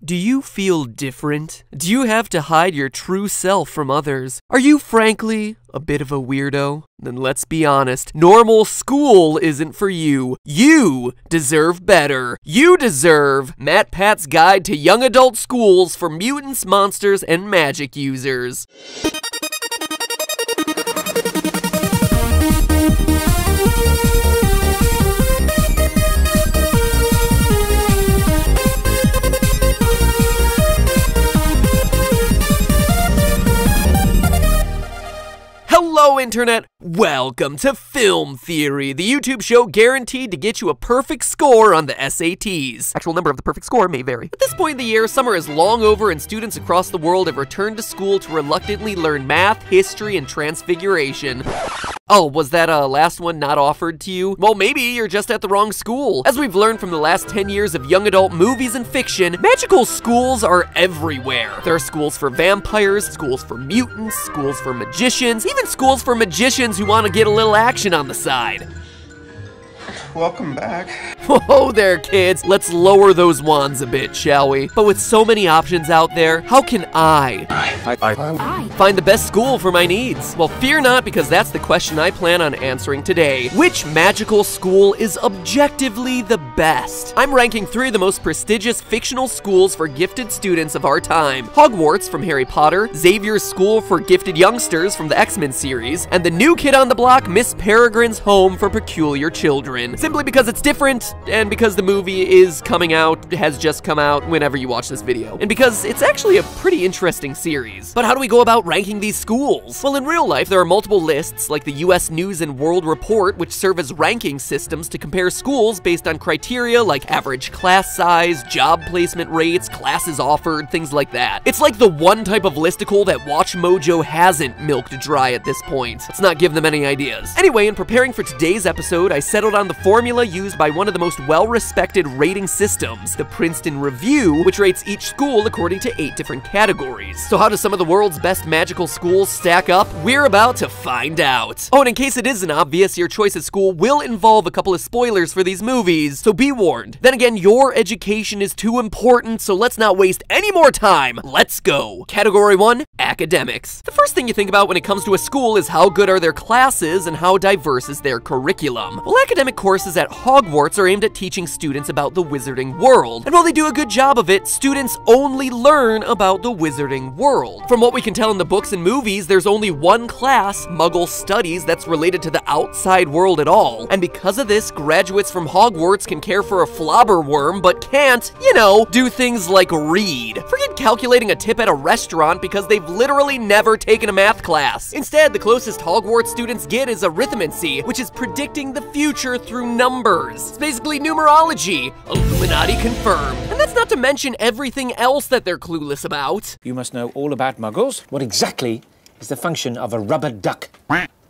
Do you feel different? Do you have to hide your true self from others? Are you frankly a bit of a weirdo? Then let's be honest, normal school isn't for you. You deserve better. You deserve Matt Pat's Guide to Young Adult Schools for Mutants, Monsters, and Magic Users. Hello, Internet! Welcome to Film Theory, the YouTube show guaranteed to get you a perfect score on the SATs. Actual number of the perfect score may vary. At this point in the year, summer is long over and students across the world have returned to school to reluctantly learn math, history, and transfiguration. Oh, was that last one not offered to you? Well, maybe you're just at the wrong school. As we've learned from the last 10 years of young adult movies and fiction, magical schools are everywhere. There are schools for vampires, schools for mutants, schools for magicians, even schools for magicians who want to get a little action on the side. Welcome back. Whoa there, kids. Let's lower those wands a bit, shall we? But with so many options out there, how can I find the best school for my needs? Well, fear not, because that's the question I plan on answering today. Which magical school is objectively the best? I'm ranking 3 of the most prestigious fictional schools for gifted students of our time. Hogwarts from Harry Potter, Xavier's School for Gifted Youngsters from the X-Men series, and the new kid on the block, Miss Peregrine's Home for Peculiar Children. Simply because it's different, and because the movie is coming out, has just come out whenever you watch this video, and because it's actually a pretty interesting series. But how do we go about ranking these schools? Well, in real life, there are multiple lists, like the US News and World Report, which serve as ranking systems to compare schools based on criteria like average class size, job placement rates, classes offered, things like that. It's like the one type of listicle that Watch Mojo hasn't milked dry at this point. Let's not give them any ideas. Anyway, in preparing for today's episode, I settled on the formula used by one of the most well-respected rating systems, the Princeton Review, which rates each school according to 8 different categories. So how do some of the world's best magical schools stack up? We're about to find out. Oh, and in case it isn't obvious, your choice of school will involve a couple of spoilers for these movies, so be warned. Then again, your education is too important, so let's not waste any more time. Let's go. Category 1, academics. The first thing you think about when it comes to a school is how good are their classes and how diverse is their curriculum. Well, academic courses at Hogwarts are aimed at teaching students about the wizarding world, and while they do a good job of it, students only learn about the wizarding world. From what we can tell in the books and movies, there's only one class, Muggle Studies, that's related to the outside world at all, and because of this, graduates from Hogwarts can care for a flobberworm, but can't, you know, do things like read. Forget calculating a tip at a restaurant because they've literally never taken a math class. Instead, the closest Hogwarts students get is arithmancy, which is predicting the future through numbers. It's basically numerology. Illuminati confirmed. And that's not to mention everything else that they're clueless about. You must know all about muggles. What exactly is the function of a rubber duck?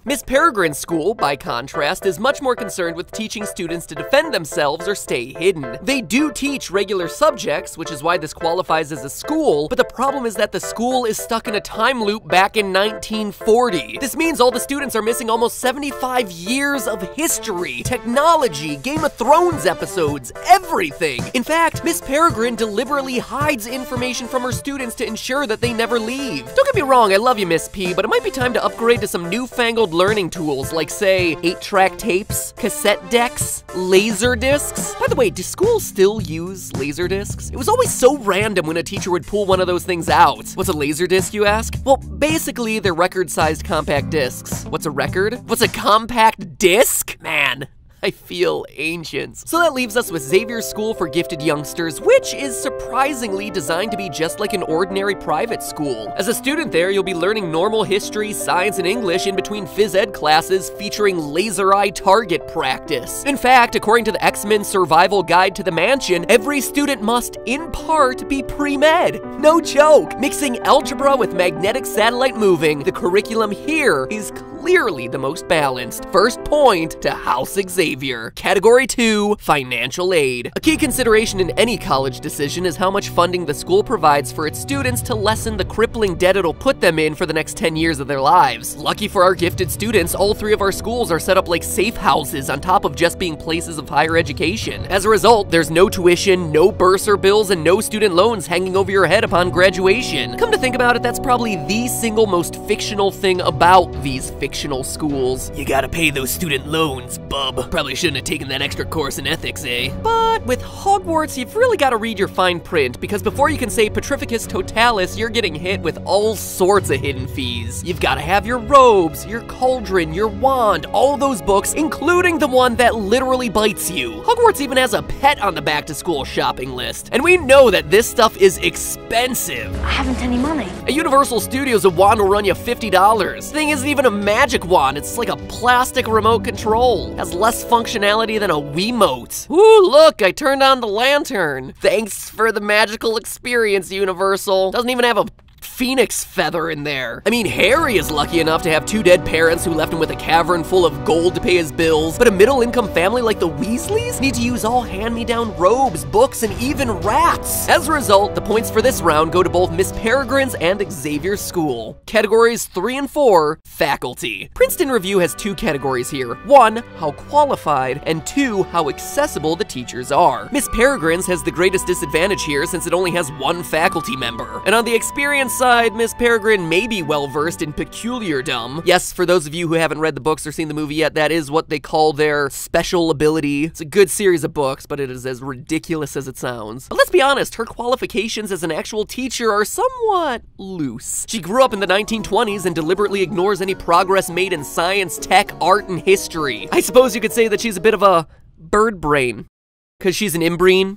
Miss Peregrine's school, by contrast, is much more concerned with teaching students to defend themselves or stay hidden. They do teach regular subjects, which is why this qualifies as a school, but the problem is that the school is stuck in a time loop back in 1940. This means all the students are missing almost 75 years of history, technology, Game of Thrones episodes, everything. In fact, Miss Peregrine deliberately hides information from her students to ensure that they never leave. Don't get me wrong, I love you, Miss P, but it might be time to upgrade to some newfangled learning tools like, say, 8-track tapes, cassette decks, laser discs. By the way, do schools still use laser discs? It was always so random when a teacher would pull one of those things out. What's a laser disc, you ask? Well, basically, they're record-sized compact discs. What's a record? What's a compact disc? Man, I feel ancient. So that leaves us with Xavier's School for Gifted Youngsters, which is surprisingly designed to be just like an ordinary private school. As a student there, you'll be learning normal history, science, and English in between phys ed classes featuring laser eye target practice. In fact, according to the X-Men Survival Guide to the Mansion, every student must, in part, be pre-med. No joke. Mixing algebra with magnetic satellite moving, the curriculum here is clearly the most balanced. First point to House Xavier. Category 2, financial aid. A key consideration in any college decision is how much funding the school provides for its students to lessen the crippling debt it'll put them in for the next 10 years of their lives. Lucky for our gifted students, all 3 of our schools are set up like safe houses on top of just being places of higher education. As a result, there's no tuition, no bursar bills, and no student loans hanging over your head upon graduation. Come to think about it, that's probably the single most fictional thing about these fictional schools. You gotta pay those student loans, bub. Probably shouldn't have taken that extra course in ethics, eh? But with Hogwarts, you've really gotta read your fine print, because before you can say Petrificus Totalis, you're getting hit with all sorts of hidden fees. You've gotta have your robes, your cauldron, your wand, all those books, including the one that literally bites you. Hogwarts even has a pet on the back-to-school shopping list. And we know that this stuff is expensive. I haven't any money. At Universal Studios, a wand will run you $50. The thing isn't even a magic wand, it's like a plastic remote control. It has less functionality than a Wiimote. Ooh, look, I turned on the lantern. Thanks for the magical experience, Universal. Doesn't even have a phoenix feather in there. I mean, Harry is lucky enough to have 2 dead parents who left him with a cavern full of gold to pay his bills, but a middle-income family like the Weasleys need to use all hand-me-down robes, books, and even rats. As a result, the points for this round go to both Miss Peregrines and Xavier School. Categories 3 and 4, faculty. Princeton Review has 2 categories here. 1, how qualified, and 2, how accessible the teachers are. Miss Peregrines has the greatest disadvantage here since it only has 1 faculty member. And on the experience side, Miss Peregrine may be well-versed in peculiardom. Yes, for those of you who haven't read the books or seen the movie yet, that is what they call their special ability. It's a good series of books, but it is as ridiculous as it sounds. But let's be honest, her qualifications as an actual teacher are somewhat loose. She grew up in the 1920s and deliberately ignores any progress made in science, tech, art, and history. I suppose you could say that she's a bit of a bird brain, because she's an inbreed,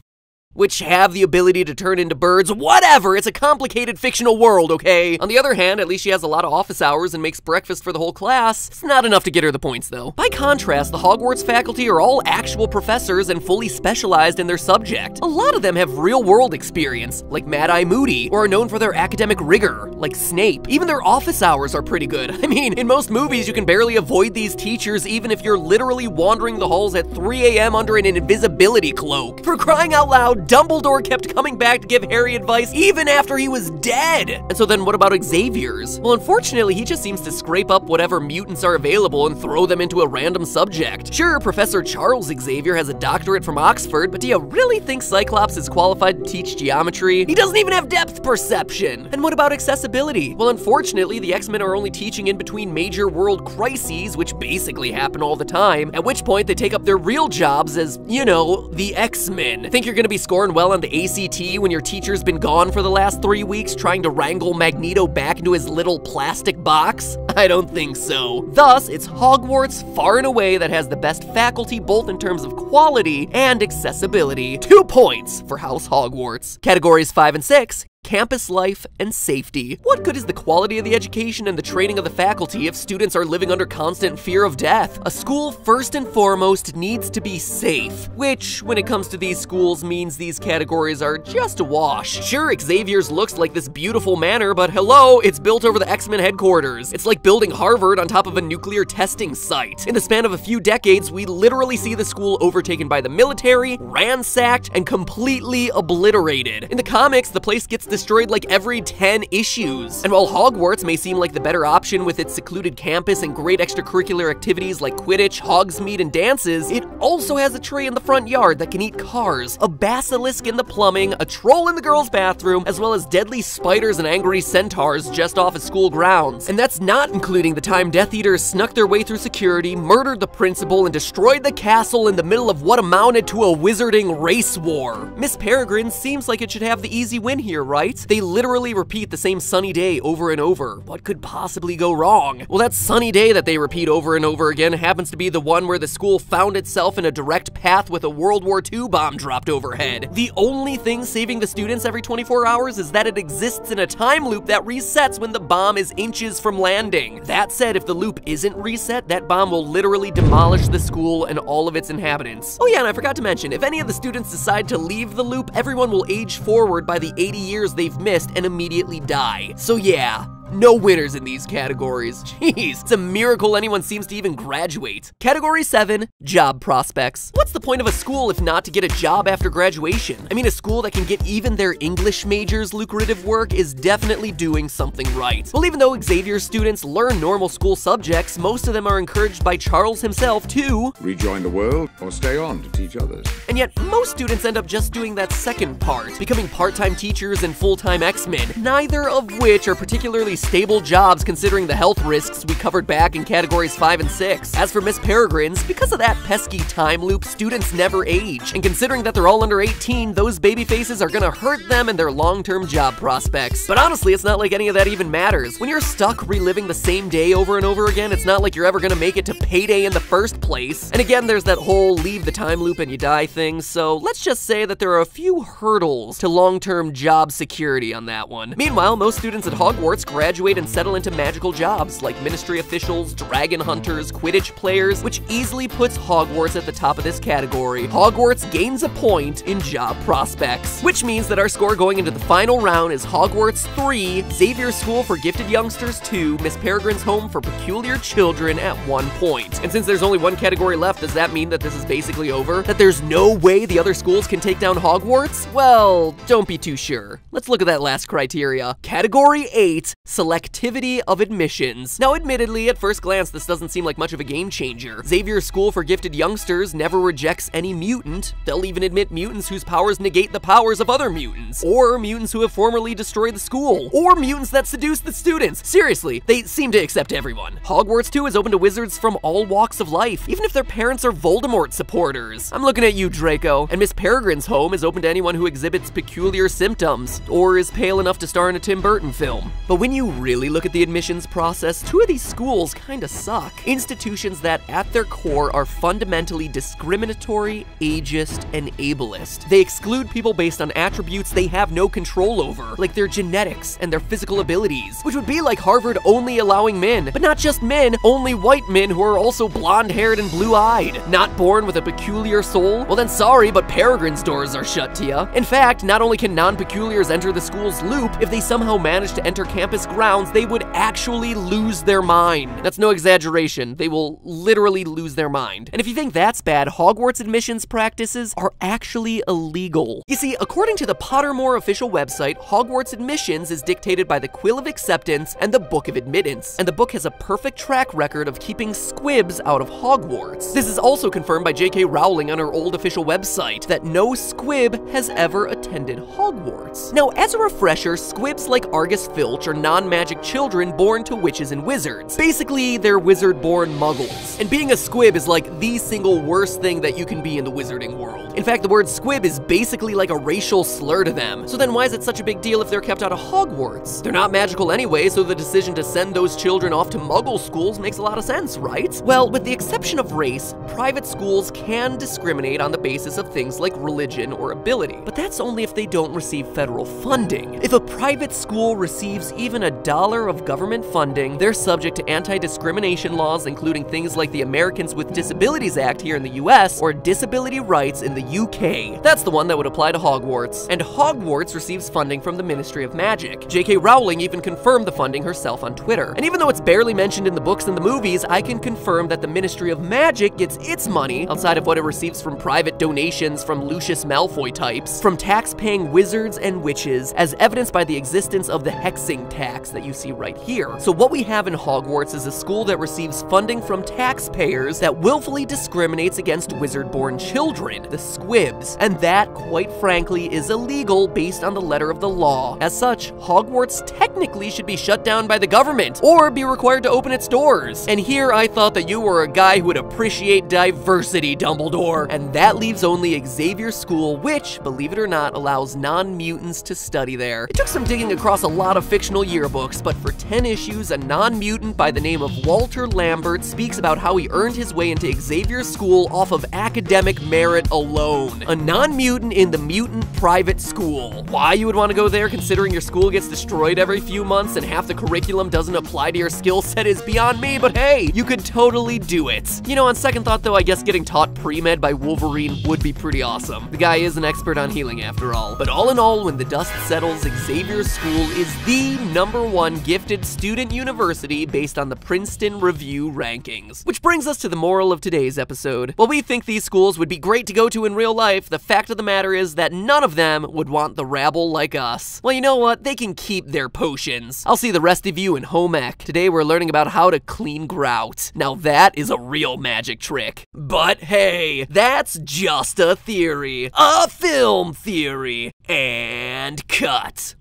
which have the ability to turn into birds. Whatever, it's a complicated fictional world, okay? On the other hand, at least she has a lot of office hours and makes breakfast for the whole class. It's not enough to get her the points, though. By contrast, the Hogwarts faculty are all actual professors and fully specialized in their subject. A lot of them have real-world experience, like Mad-Eye Moody, or are known for their academic rigor, like Snape. Even their office hours are pretty good. I mean, in most movies, you can barely avoid these teachers even if you're literally wandering the halls at 3 a.m. under an invisibility cloak. For crying out loud, Dumbledore kept coming back to give Harry advice even after he was dead. And so then what about Xavier's? Well, unfortunately, he just seems to scrape up whatever mutants are available and throw them into a random subject. Sure, Professor Charles Xavier has a doctorate from Oxford, but do you really think Cyclops is qualified to teach geometry? He doesn't even have depth perception. And what about accessibility? Well, unfortunately, the X-Men are only teaching in between major world crises, which basically happen all the time, at which point they take up their real jobs as, you know, the X-Men. Think you're gonna be scoring well on the ACT when your teacher's been gone for the last 3 weeks trying to wrangle Magneto back into his little plastic box? I don't think so. Thus, it's Hogwarts far and away that has the best faculty both in terms of quality and accessibility. 2 points for House Hogwarts. Categories 5 and 6. Campus life and safety. What good is the quality of the education and the training of the faculty if students are living under constant fear of death? A school, first and foremost, needs to be safe, which, when it comes to these schools, means these categories are just a wash. Sure, Xavier's looks like this beautiful manor, but hello, it's built over the X-Men headquarters. It's like building Harvard on top of a nuclear testing site. In the span of a few decades, we literally see the school overtaken by the military, ransacked, and completely obliterated. In the comics, the place gets destroyed like every 10 issues. And while Hogwarts may seem like the better option with its secluded campus and great extracurricular activities like Quidditch, Hogsmeade, and dances, it also has a tree in the front yard that can eat cars, a basilisk in the plumbing, a troll in the girls' bathroom, as well as deadly spiders and angry centaurs just off of school grounds. And that's not including the time Death Eaters snuck their way through security, murdered the principal, and destroyed the castle in the middle of what amounted to a wizarding race war. Miss Peregrine seems like it should have the easy win here, right? They literally repeat the same sunny day over and over. What could possibly go wrong? Well, that sunny day that they repeat over and over again happens to be the one where the school found itself in a direct path with a World War II bomb dropped overhead. The only thing saving the students every 24 hours is that it exists in a time loop that resets when the bomb is inches from landing. That said, if the loop isn't reset, that bomb will literally demolish the school and all of its inhabitants. Oh yeah, and I forgot to mention, if any of the students decide to leave the loop, everyone will age forward by the 80 years they've missed and immediately die. So yeah, No winners in these categories. Jeez, it's a miracle anyone seems to even graduate. Category 7, job prospects. What's the point of a school if not to get a job after graduation? I mean, a school that can get even their English majors lucrative work is definitely doing something right. Well, even though Xavier students learn normal school subjects, most of them are encouraged by Charles himself to rejoin the world or stay on to teach others. And yet, most students end up just doing that second part, becoming part-time teachers and full-time X-Men, neither of which are particularly stable jobs considering the health risks we covered back in categories 5 and 6. As for Miss Peregrines, because of that pesky time loop, students never age, and considering that they're all under 18, those baby faces are gonna hurt them and their long-term job prospects. But honestly, it's not like any of that even matters. When you're stuck reliving the same day over and over again, it's not like you're ever gonna make it to payday in the first place. And again, there's that whole leave the time loop and you die thing, so let's just say that there are a few hurdles to long-term job security on that one. Meanwhile, most students at Hogwarts graduate and settle into magical jobs like ministry officials, dragon hunters, Quidditch players, which easily puts Hogwarts at the top of this category. Hogwarts gains a point in job prospects, which means that our score going into the final round is Hogwarts 3, Xavier School for Gifted Youngsters 2, Miss Peregrine's Home for Peculiar Children at 1 point. And since there's only one category left, does that mean that this is basically over? That there's no way the other schools can take down Hogwarts? Well, don't be too sure. Let's look at that last criteria. Category 8, selectivity of admissions. Now, admittedly, at first glance, this doesn't seem like much of a game changer. Xavier School for Gifted Youngsters never rejects any mutant. They'll even admit mutants whose powers negate the powers of other mutants, or mutants who have formerly destroyed the school, or mutants that seduce the students. Seriously, they seem to accept everyone. Hogwarts 2 is open to wizards from all walks of life, even if their parents are Voldemort supporters. I'm looking at you, Draco. And Miss Peregrine's Home is open to anyone who exhibits peculiar symptoms, or is pale enough to star in a Tim Burton film. But when you really look at the admissions process, two of these schools kinda suck. Institutions that, at their core, are fundamentally discriminatory, ageist, and ableist. They exclude people based on attributes they have no control over, like their genetics and their physical abilities, which would be like Harvard only allowing men, but not just men, only white men who are also blonde-haired and blue-eyed. Not born with a peculiar soul? Well then sorry, but Peregrine's doors are shut to ya. In fact, not only can non-peculiars enter the school's loop, if they somehow manage to enter campus grounds, they would actually lose their mind. That's no exaggeration. They will literally lose their mind. And if you think that's bad, Hogwarts admissions practices are actually illegal. You see, according to the Pottermore official website, Hogwarts admissions is dictated by the Quill of Acceptance and the Book of Admittance, and the book has a perfect track record of keeping squibs out of Hogwarts. This is also confirmed by J.K. Rowling on her old official website, that no squib has ever attended Hogwarts. Now, as a refresher, squibs like Argus Filch are non-magic children born to witches and wizards. Basically, they're wizard-born muggles. And being a squib is like the single worst thing that you can be in the wizarding world. In fact, the word squib is basically like a racial slur to them. So then why is it such a big deal if they're kept out of Hogwarts? They're not magical anyway, so the decision to send those children off to muggle schools makes a lot of sense, right? Well, with the exception of race, private schools can discriminate on the basis of things like religion or ability. But that's only if they don't receive federal funding. If a private school receives even $1 of government funding, they're subject to anti-discrimination laws, including things like the Americans with Disabilities Act here in the US, or disability rights in the UK. That's the one that would apply to Hogwarts. And Hogwarts receives funding from the Ministry of Magic. J.K. Rowling even confirmed the funding herself on Twitter. And even though it's barely mentioned in the books and the movies, I can confirm that the Ministry of Magic gets its money, outside of what it receives from private donations from Lucius Malfoy types, from tax-paying wizards and witches, as evidenced by the existence of the hexing tax that you see right here. So what we have in Hogwarts is a school that receives funding from taxpayers that willfully discriminates against wizard-born children, the squibs, and that, quite frankly, is illegal based on the letter of the law. As such, Hogwarts technically should be shut down by the government, or be required to open its doors. And here I thought that you were a guy who would appreciate diversity, Dumbledore, and that leaves only Xavier School, which, believe it or not, allows non-mutants to study there. It took some digging across a lot of fictional yearbooks, but for 10 issues, a non-mutant by the name of Walter Lambert speaks about how he earned his way into Xavier's School off of academic merit alone. A non-mutant in the mutant private school. Why you would want to go there, considering your school gets destroyed every few months and half the curriculum doesn't apply to your skill set, is beyond me, but hey, you could totally do it. You know, on second thought though, I guess getting taught pre-med by Wolverine would be pretty awesome. The guy is an expert on healing after all. But all in all, when the dust settles, Xavier's School is the #1 gifted student university based on the Princeton Review rankings. Which brings us to the moral of today's episode. While we think these schools would be great to go to in real life, the fact of the matter is that none of them would want the rabble like us. Well, you know what? They can keep their potions. I'll see the rest of you in home ec. Today we're learning about how to clean grout. Now that is a real magic trick. But hey, that's just a theory. A film theory. And cut.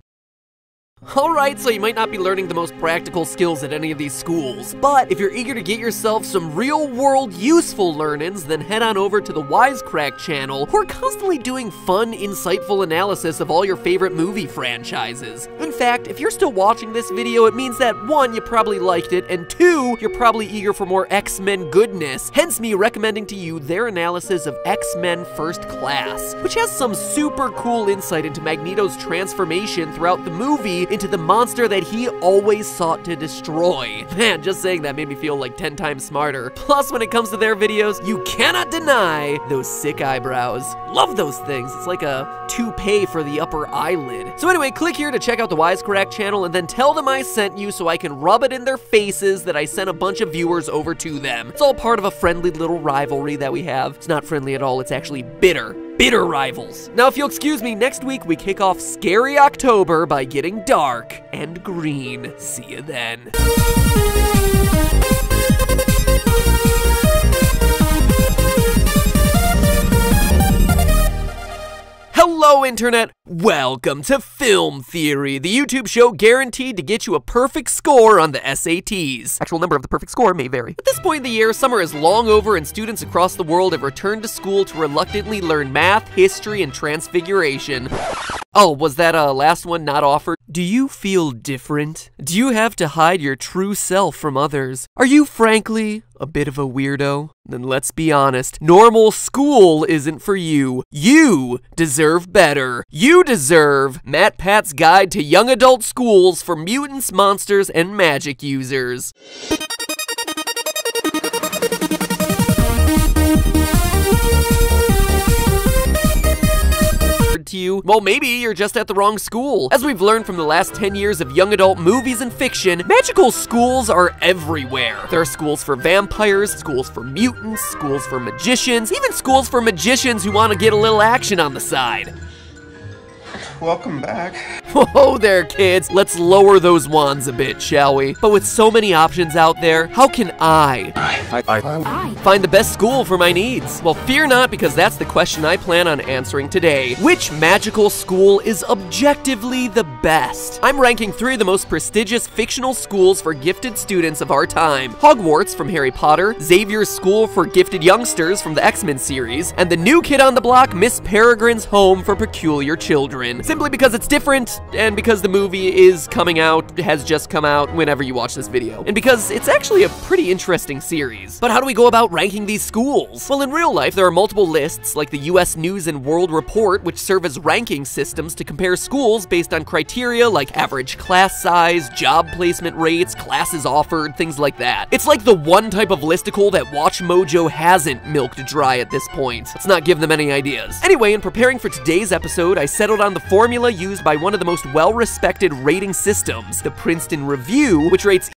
Alright, so you might not be learning the most practical skills at any of these schools, but if you're eager to get yourself some real-world useful learnings, then head on over to the Wisecrack channel, who are constantly doing fun, insightful analysis of all your favorite movie franchises. In fact, if you're still watching this video, it means that 1, you probably liked it, and 2, you're probably eager for more X-Men goodness, hence me recommending to you their analysis of X-Men First Class, which has some super cool insight into Magneto's transformation throughout the movie into the monster that he always sought to destroy. Man, just saying that made me feel like 10 times smarter. Plus, when it comes to their videos, you cannot deny those sick eyebrows. Love those things. It's like a toupee for the upper eyelid. So anyway, click here to check out the Wisecrack channel and then tell them I sent you so I can rub it in their faces that I sent a bunch of viewers over to them. It's all part of a friendly little rivalry that we have. It's not friendly at all, it's actually bitter. Bitter rivals. Now, if you'll excuse me, next week we kick off Scary October by getting dark and green. See you then. Hello, Internet! Welcome to Film Theory, the YouTube show guaranteed to get you a perfect score on the SATs. Actual number of the perfect score may vary. At this point in the year, summer is long over and students across the world have returned to school to reluctantly learn math, history, and transfiguration. Oh, was that last one not offered? Do you feel different? Do you have to hide your true self from others? Are you frankly a bit of a weirdo? Then let's be honest, normal school isn't for you. You deserve better. You deserve MatPat's Guide to Young Adult Schools for Mutants, Monsters, and Magic Users. To you, well, maybe you're just at the wrong school. As we've learned from the last 10 years of young adult movies and fiction, magical schools are everywhere. There are schools for vampires, schools for mutants, schools for magicians, even schools for magicians who want to get a little action on the side. Welcome back. Whoa there, kids. Let's lower those wands a bit, shall we? But with so many options out there, how can I find the best school for my needs? Well, fear not, because that's the question I plan on answering today. Which magical school is objectively the best? I'm ranking 3 of the most prestigious fictional schools for gifted students of our time. Hogwarts from Harry Potter, Xavier's School for Gifted Youngsters from the X-Men series, and the new kid on the block, Miss Peregrine's Home for Peculiar Children. Simply because it's different, and because the movie is coming out, has just come out whenever you watch this video, and because it's actually a pretty interesting series. But how do we go about ranking these schools? Well, in real life, there are multiple lists, like the US News and World Report, which serve as ranking systems to compare schools based on criteria like average class size, job placement rates, classes offered, things like that. It's like the one type of listicle that WatchMojo hasn't milked dry at this point. Let's not give them any ideas. Anyway, in preparing for today's episode, I settled on the formula used by one of the most well-respected rating systems, the Princeton Review, which rates